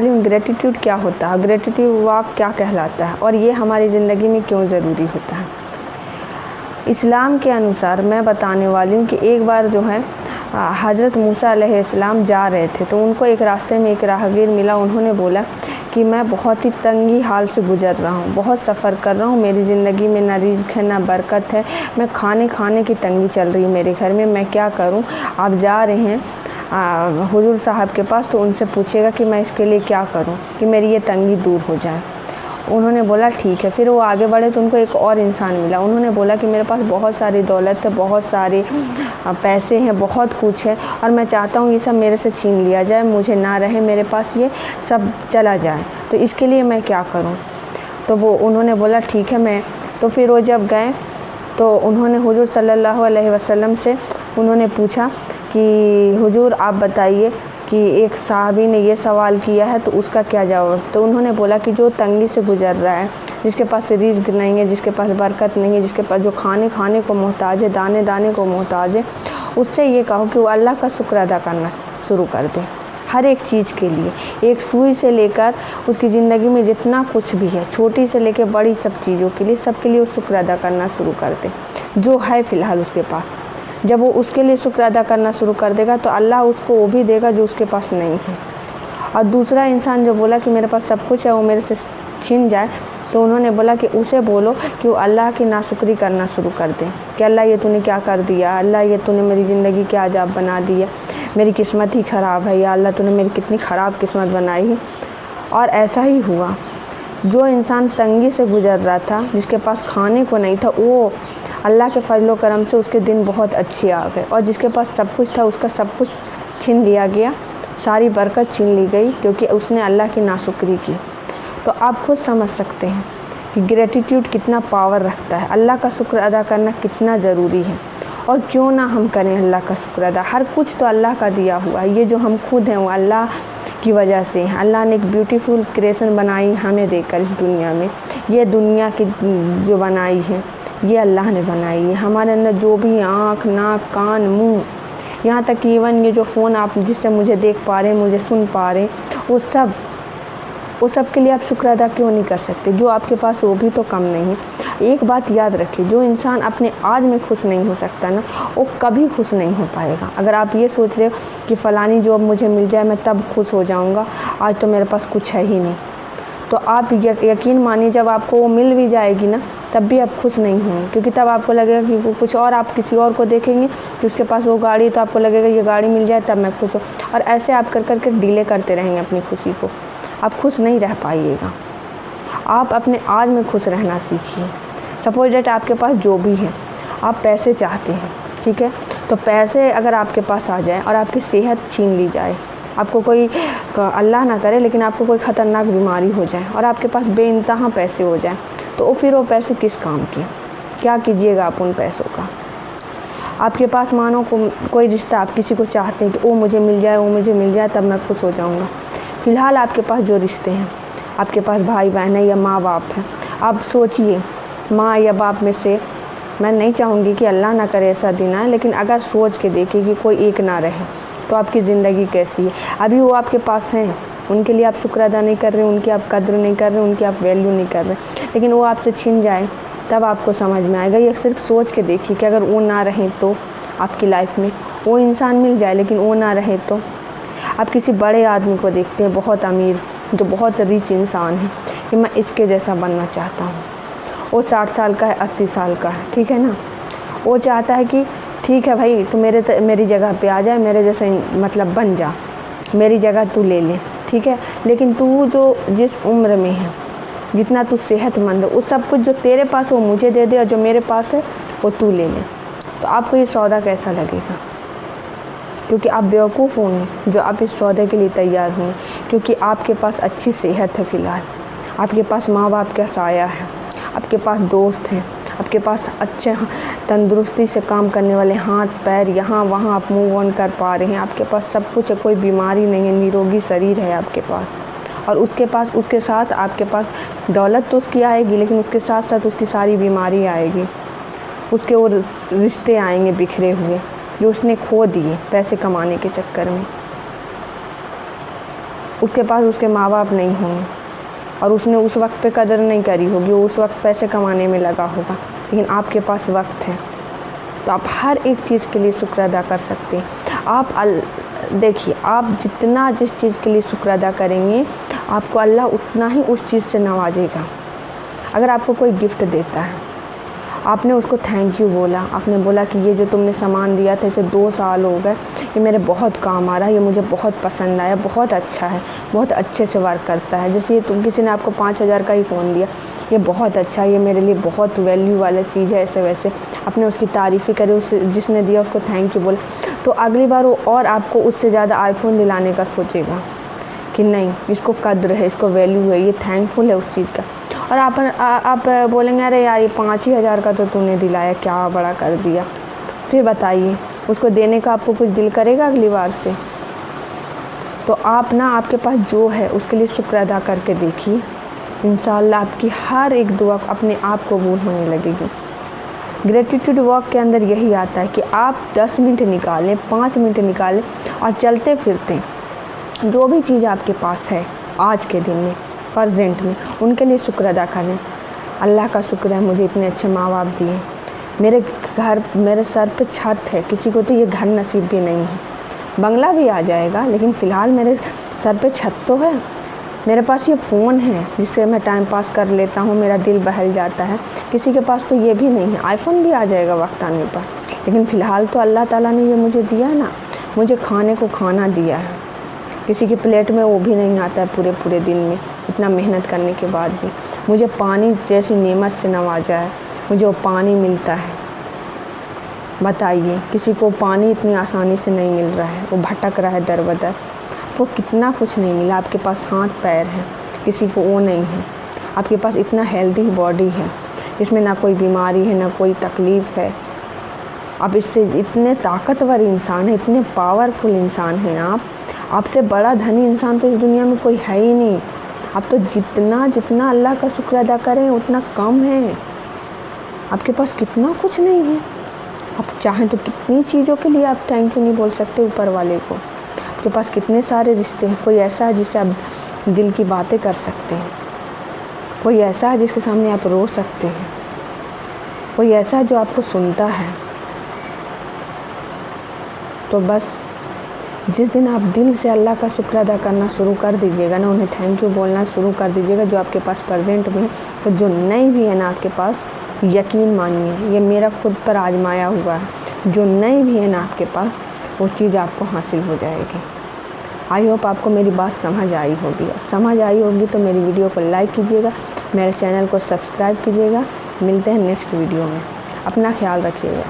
वाली ग्रेटिट्यूड क्या होता है, ग्रेटिट्यूड वॉक क्या कहलाता है और ये हमारी ज़िंदगी में क्यों ज़रूरी होता है। इस्लाम के अनुसार मैं बताने वाली हूँ कि एक बार जो है हज़रत मूसा अलैहिस्सलाम जा रहे थे, तो उनको एक रास्ते में एक राहगीर मिला। उन्होंने बोला कि मैं बहुत ही तंगी हाल से गुज़र रहा हूँ, बहुत सफ़र कर रहा हूँ, मेरी ज़िंदगी में ना रिज़्क़ है ना बरकत है, मैं खाने की तंगी चल रही है मेरे घर में, मैं क्या करूँ। आप जा रहे हैं हुज़ूर साहब के पास, तो उनसे पूछिएगा कि मैं इसके लिए क्या करूँ कि मेरी ये तंगी दूर हो जाए। उन्होंने बोला ठीक है। फिर वो आगे बढ़े तो उनको एक और इंसान मिला। उन्होंने बोला कि मेरे पास बहुत सारी दौलत है, बहुत सारे पैसे हैं, बहुत कुछ है और मैं चाहता हूँ ये सब मेरे से छीन लिया जाए, मुझे ना रहे मेरे पास, ये सब चला जाए, तो इसके लिए मैं क्या करूँ। तो वो उन्होंने बोला ठीक है मैं। तो फिर वो जब गए तो उन्होंने हुज़ूर सल्लल्लाहु अलैहि वसल्लम से उन्होंने पूछा कि हुज़ूर आप बताइए कि एक सहाबी ने ये सवाल किया है तो उसका क्या जवाब। तो उन्होंने बोला कि जो तंगी से गुज़र रहा है, जिसके पास रिज़्क़ नहीं है, जिसके पास बरकत नहीं है, जिसके पास जो खाने को मोहताज है, दाने दाने को मोहताज है, उससे ये कहो कि वो अल्लाह का शुक्र अदा करना शुरू कर दे हर एक चीज़ के लिए। एक सुई से लेकर उसकी ज़िंदगी में जितना कुछ भी है, छोटी से लेकर बड़ी सब चीज़ों के लिए, सबके लिए वो शुक्र अदा करना शुरू कर दे जो है फ़िलहाल उसके पास। जब वो उसके लिए शुक्र अदा करना शुरू कर देगा तो अल्लाह उसको वो भी देगा जो उसके पास नहीं है। और दूसरा इंसान जो बोला कि मेरे पास सब कुछ है, वो मेरे से छीन जाए, तो उन्होंने बोला कि उसे बोलो कि वो अल्लाह की नाशुक्री करना शुरू कर दे कि अल्लाह ये तूने क्या कर दिया, अल्लाह ये तूने मेरी ज़िंदगी क्या अजाब बना दी है, मेरी किस्मत ही ख़राब है, या अल्लाह तूने मेरी कितनी ख़राब किस्मत बनाई है। और ऐसा ही हुआ। जो इंसान तंगी से गुज़र रहा था, जिसके पास खाने को नहीं था, वो अल्लाह के फजलो करम से उसके दिन बहुत अच्छे आ गए। और जिसके पास सब कुछ था उसका सब कुछ छीन लिया गया, सारी बरकत छीन ली गई क्योंकि उसने अल्लाह की नाशुक्री की। तो आप खुद समझ सकते हैं कि ग्रेटिट्यूड कितना पावर रखता है, अल्लाह का शुक्र अदा करना कितना ज़रूरी है। और क्यों ना हम करें अल्लाह का शुक्र अदा। हर कुछ तो अल्लाह का दिया हुआ है, ये जो हम खुद हैं वो अल्लाह की वजह से। अल्लाह ने एक ब्यूटीफुल क्रिएशन बनाई हमें देकर इस दुनिया में। ये दुनिया की जो बनाई है ये अल्लाह ने बनाई है। हमारे अंदर जो भी आँख, नाक, कान, मुँह, यहाँ तक कि इवन ये जो फ़ोन आप जिससे मुझे देख पा रहे हैं, मुझे सुन पा रहे हैं, वो सब के लिए आप शुक्र अदा क्यों नहीं कर सकते। जो आपके पास वो भी तो कम नहीं है। एक बात याद रखिए, जो इंसान अपने आज में खुश नहीं हो सकता ना, वो कभी खुश नहीं हो पाएगा। अगर आप ये सोच रहे हो कि फ़लानी जॉब मुझे मिल जाए मैं तब खुश हो जाऊँगा, आज तो मेरे पास कुछ है ही नहीं, तो आप यकीन मानिए जब आपको वो मिल भी जाएगी ना, तब भी आप खुश नहीं होंगे। क्योंकि तब आपको लगेगा कि वो कुछ और, आप किसी और को देखेंगे कि उसके पास वो गाड़ी, तो आपको लगेगा ये गाड़ी मिल जाए तब मैं खुश हूँ। और ऐसे आप कर कर डिले करते रहेंगे अपनी खुशी को, आप खुश नहीं रह पाइएगा। आप अपने आज में खुश रहना सीखिए। सपोज डेट आपके पास जो भी है, आप पैसे चाहते हैं, ठीक है, तो पैसे अगर आपके पास आ जाए और आपकी सेहत छीन ली जाए, आपको कोई अल्लाह ना करे लेकिन आपको कोई ख़तरनाक बीमारी हो जाए और आपके पास बेइंतहा पैसे हो जाए, तो फिर वो पैसे किस काम के, क्या कीजिएगा आप उन पैसों का। आपके पास मानो कोई रिश्ता आप किसी को चाहते हैं कि वो मुझे मिल जाए तब मैं खुश हो जाऊँगा। फ़िलहाल आपके पास जो रिश्ते हैं, आपके पास भाई बहन है या माँ बाप हैं, आप सोचिए माँ या बाप में से, मैं नहीं चाहूँगी कि अल्लाह ना करे ऐसा दिन आए, लेकिन अगर सोच के देखिए कि कोई एक ना रहे तो आपकी ज़िंदगी कैसी है। अभी वो आपके पास हैं, उनके लिए आप शुक्र अदा नहीं कर रहे, उनकी आप कद्र नहीं कर रहे, उनकी आप वैल्यू नहीं कर रहे, लेकिन वो आपसे छीन जाए तब आपको समझ में आएगा। ये सिर्फ सोच के देखिए कि अगर वो ना रहें तो आपकी लाइफ में वो इंसान मिल जाए, लेकिन वो ना रहे तो। आप किसी बड़े आदमी को देखते हैं, बहुत अमीर, जो बहुत रिच इंसान है, कि मैं इसके जैसा बनना चाहता हूँ। वो 60 साल का है, 80 साल का है, ठीक है ना, वो चाहता है कि ठीक है भाई तू मेरी जगह पे आ जाए, मेरे जैसा मतलब बन जा, मेरी जगह तू ले ले, ठीक है, लेकिन तू जो जिस उम्र में है, जितना तू सेहतमंद है, उस सब कुछ जो तेरे पास वो मुझे दे दे और जो मेरे पास है वो तू ले ले। तो आपको ये सौदा कैसा लगेगा? क्योंकि आप बेवकूफ़ होंगे जो आप इस सौदे के लिए तैयार होंगे, क्योंकि आपके पास अच्छी सेहत है, फ़िलहाल आपके पास माँ बाप का साया है, आपके पास दोस्त हैं, आपके पास अच्छे तंदुरुस्ती से काम करने वाले हाथ पैर, यहाँ वहाँ आप मूव ऑन कर पा रहे हैं, आपके पास सब कुछ है, कोई बीमारी नहीं है, निरोगी शरीर है आपके पास। और उसके साथ आपके पास दौलत तो उसकी आएगी, लेकिन उसके साथ साथ उसकी सारी बीमारी आएगी, उसके वो रिश्ते आएंगे बिखरे हुए जो उसने खो दिए पैसे कमाने के चक्कर में। उसके पास उसके माँ बाप नहीं होंगे और उसने उस वक्त पे कदर नहीं करी होगी, वो उस वक्त पैसे कमाने में लगा होगा, लेकिन आपके पास वक्त है तो आप हर एक चीज़ के लिए शुक्र अदा कर सकते हैं। देखिए, आप जितना जिस चीज़ के लिए शुक्र अदा करेंगे आपको अल्लाह उतना ही उस चीज़ से नवाजेगा। अगर आपको कोई गिफ्ट देता है, आपने उसको थैंक यू बोला, आपने बोला कि ये जो तुमने सामान दिया था इसे 2 साल हो गए, ये मेरे बहुत काम आ रहा है, ये मुझे बहुत पसंद आया, बहुत अच्छा है, बहुत अच्छे से वर्क करता है। जैसे ये तुम किसी ने आपको 5,000 का ही फ़ोन दिया, ये बहुत अच्छा है, ये मेरे लिए बहुत वैल्यू वाला चीज़ है, ऐसे वैसे आपने उसकी तारीफ़ करी, उस जिसने दिया उसको थैंक यू बोला, तो अगली बार वो और आपको उससे ज़्यादा आईफ़ोन दिलाने का सोचेगा कि नहीं, इसको कद्र है, इसको वैल्यू है, ये थैंकफुल है उस चीज़ का। और आप बोलेंगे अरे यार ये 5,000 का तो तूने दिलाया, क्या बड़ा कर दिया। फिर बताइए, उसको देने का आपको कुछ दिल करेगा अगली बार से? तो आप ना, आपके पास जो है उसके लिए शुक्र अदा करके देखिए, इंशाअल्लाह आपकी हर एक दुआ अपने आप कबूल होने लगेगी। ग्रेटिट्यूड वॉक के अंदर यही आता है कि आप 10 मिनट निकालें, 5 मिनट निकालें और चलते फिरते जो भी चीज़ आपके पास है आज के दिन में, प्रेजेंट में, उनके लिए शुक्र अदा करें। अल्लाह का शुक्र है मुझे इतने अच्छे माँ बाप दिए, मेरे सर पे छत है, किसी को तो ये घर नसीब भी नहीं है, बंगला भी आ जाएगा लेकिन फ़िलहाल मेरे सर पे छत तो है, मेरे पास ये फ़ोन है जिससे मैं टाइम पास कर लेता हूँ, मेरा दिल बहल जाता है। किसी के पास तो ये भी नहीं है, आईफ़ोन भी आ जाएगा वक्त आने पर, लेकिन फ़िलहाल तो अल्लाह ताला ने ये मुझे दिया है ना, मुझे खाने को खाना दिया है। किसी की प्लेट में वो भी नहीं आता है पूरे दिन में, इतना मेहनत करने के बाद भी। मुझे पानी जैसी नेमत से नवाजा है, मुझे वो पानी मिलता है। बताइए, किसी को पानी इतनी आसानी से नहीं मिल रहा है, वो भटक रहा है दर बदर, वो कितना कुछ नहीं मिला। आपके पास हाथ पैर है, किसी को वो नहीं है। आपके पास इतना हेल्दी बॉडी है जिसमें ना कोई बीमारी है, ना कोई तकलीफ़ है। आप इससे इतने ताकतवर इंसान हैं, इतने पावरफुल इंसान हैं आप। आपसे बड़ा धनी इंसान तो इस दुनिया में कोई है ही नहीं। आप तो जितना अल्लाह का शुक्र अदा करें उतना कम है। आपके पास कितना कुछ नहीं है। आप चाहें तो कितनी चीज़ों के लिए आप थैंक यू नहीं बोल सकते ऊपर वाले को। आपके पास कितने सारे रिश्ते हैं, कोई ऐसा है जिससे आप दिल की बातें कर सकते हैं, कोई ऐसा है जिसके सामने आप रो सकते हैं, कोई ऐसा है जो आपको सुनता है। तो बस जिस दिन आप दिल से अल्लाह का शुक्र अदा करना शुरू कर दीजिएगा ना, उन्हें थैंक यू बोलना शुरू कर दीजिएगा, जो आपके पास प्रेजेंट में है, तो जो नहीं भी है ना आपके पास, यकीन मानिए ये मेरा खुद पर आजमाया हुआ है, जो नहीं भी है ना आपके पास वो चीज़ आपको हासिल हो जाएगी। आई होप आपको मेरी बात समझ आई होगी तो मेरी वीडियो को लाइक कीजिएगा, मेरे चैनल को सब्सक्राइब कीजिएगा। मिलते हैं नेक्स्ट वीडियो में, अपना ख्याल रखिएगा।